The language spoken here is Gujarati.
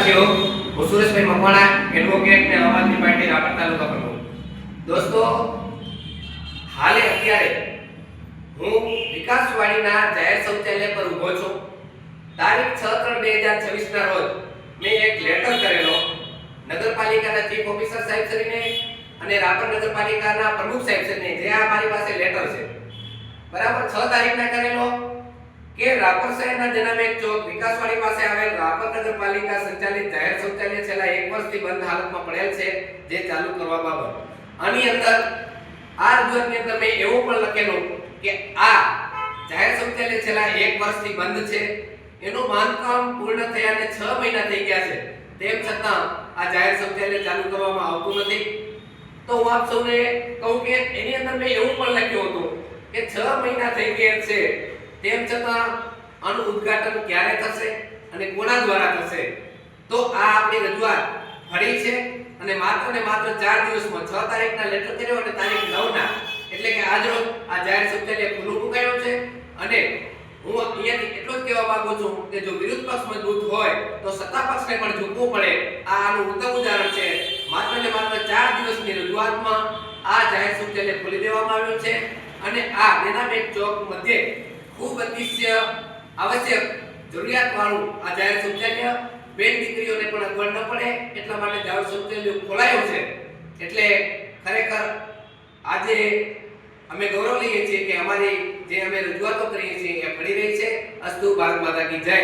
સાથીઓ, હું સુરેશભાઈ મકવાણા, એડવોકેટ ને આમ આદમી પાર્ટી રાપર તાલુકા પ્રમુખ. દોસ્તો, હાલે અત્યારે હું વિકાસવાડીના જાહેર શૌચાલય પર ઊભો છું. તારીખ 6/3/2026 ના રોજ મેં એક લેટર કરેલો નગરપાલિકાના ચીફ ઓફિસર સાહેબ શ્રીને અને રાપર નગરપાલિકાના પ્રમુખ સાહેબ શ્રીને, જે આ મારી પાસે લેટર છે. બરાબર 6 તારીખના કરેલો કે રાપર શહેરના જનાબેગ ચોક વિકાસવાડી પાસે આવેલ રાપર નગરપાલિકા સંચાલિત જાહેર શૌચાલય છેલ્લા 1 વર્ષથી બંધ હાલતમાં પડેલ છે, જે ચાલુ કરવા બાબત. આની અંદર આ રજૂઆતની અંદર મેં એવું પણ લખેલું કે આ જાહેર શૌચાલય છેલ્લા 1 વર્ષથી બંધ છે, એનું બાંધકામ પૂર્ણ થયાને 6 મહિના થઈ ગયા છે, તેમ છતાં આ જાહેર શૌચાલય ચાલુ કરવામાં આવતું નથી. તો હું આપ સૌને કહું કે એની અંદર મેં એવું પણ લખ્યું હતું કે 6 મહિના થઈ ગયા છે, તેમ છતાં આનું ઉદ્ઘાટન ક્યારે થશે અને કોના દ્વારા થશે? તો આ આપણી રજૂઆત ફરી છે અને માત્ર ને માત્ર 4 દિવસમાં 6 તારીખના લેટર કર્યો અને તારીખ 9 ના એટલે કે આજ રોજ આ જાહેર શૌચાલય ખુલ્લું મુકાયું છે. અને હું અહીંયાથી એટલું જ કહેવા માંગુ છું કે જો વિરોધ પક્ષ મજબૂત હોય તો સત્તા પક્ષને પણ ઝૂકવું પડે. આ આનું ઉત્તમ ઉદાહરણ છે. માત્ર ને માત્ર 4 દિવસની રજૂઆતમાં આ જાહેર શૌચાલય ખોલી દેવામાં આવ્યું છે અને આ દેનાબેગ ચોક મધ્યે ખૂબ અતિશય આવશ્યક જરૂરિયાત વાળું આ જાહેર શૌચાલય બેન દીકરીઓને પણ અગવડ ન પડે એટલા માટે જાહેર શૌચાલય ખોલાયું છે. એટલે ખરેખર આજે અમે ગૌરવ લઈએ છીએ કે અમારી જે અમે રજૂઆતો કરીએ છીએ એ ફળી રહી છે. અસ્તુ ભારત માતા કી જય.